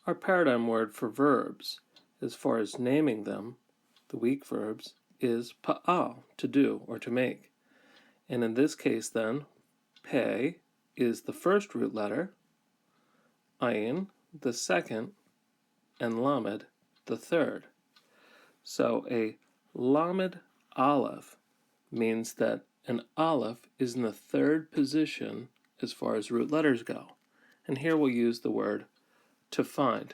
Our paradigm word for verbs, as far as naming them, the weak verbs, is pa'al, to do or to make. And in this case then, pe is the first root letter, ayin the second, and lamed the third. So a Lamed-Aleph means that an aleph is in the third position as far as root letters go. And here we'll use the word to find,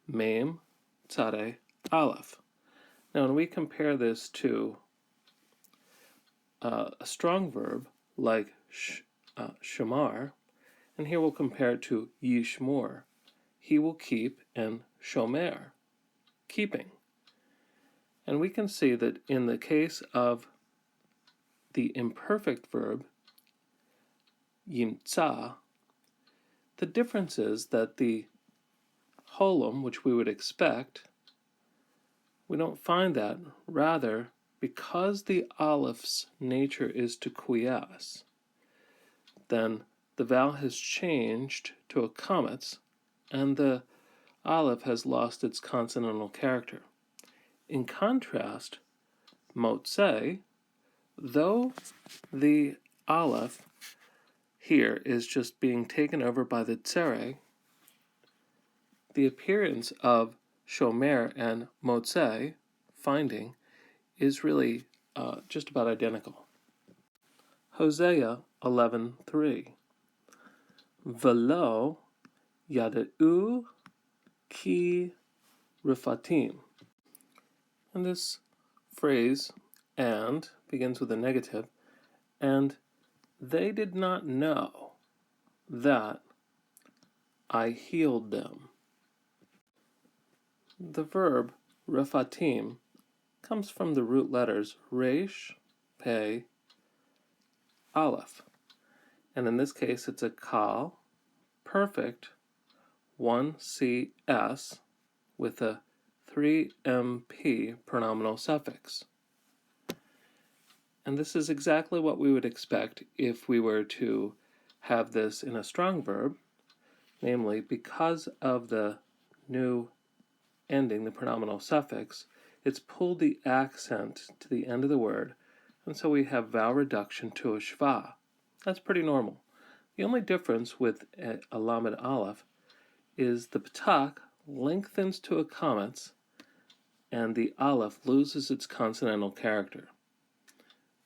mem, tzare, aleph. Now when we compare this to a strong verb like shamar, and here we'll compare it to yishmor, he will keep, and shomer, keeping. And we can see that in the case of the imperfect verb yimtza, the difference is that the holum, which we would expect, we don't find that. Rather, because the aleph's nature is to quiesce, then the vowel has changed to a comets, and the aleph has lost its consonantal character. In contrast, motse, though the aleph here is just being taken over by the tzere, the appearance of shomer and motse, finding, is really just about identical. Hosea 11:3. Velo yada'u ki rifatim. And this phrase, and, begins with a negative, and they did not know that I healed them. The verb refatim comes from the root letters resh, pe, aleph. And in this case it's a kal, perfect, 1cs with a 3mp pronominal suffix. And this is exactly what we would expect if we were to have this in a strong verb, namely because of the new ending, the pronominal suffix, it's pulled the accent to the end of the word, and so we have vowel reduction to a shva. That's pretty normal. The only difference with a Lamed-Aleph is the ptak lengthens to a comets, and the aleph loses its consonantal character.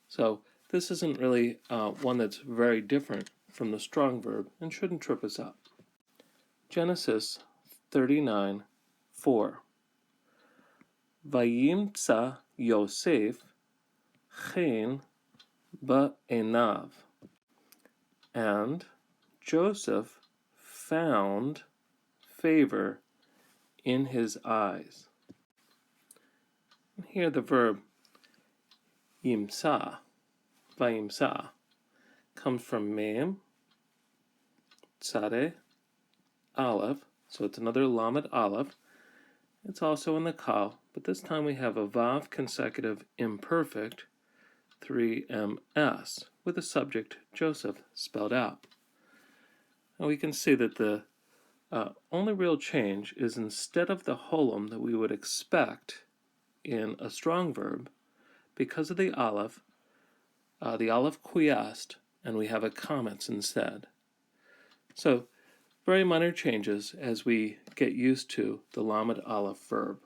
So this isn't really one that's very different from the strong verb and shouldn't trip us up. Genesis 39:4. Vayimtza Yosef chen ba'enav. And Joseph found favor in his eyes. And here the verb yimsa, vayimsa, comes from mem, tzare, aleph, so it's another Lamed-Aleph. It's also in the kal, but this time we have a vav consecutive imperfect 3ms with the subject Joseph spelled out. And we can see that the only real change is instead of the holum that we would expect in a strong verb, because of the aleph quiesced, and we have a comets instead. So very minor changes as we get used to the Lamed-Aleph verb.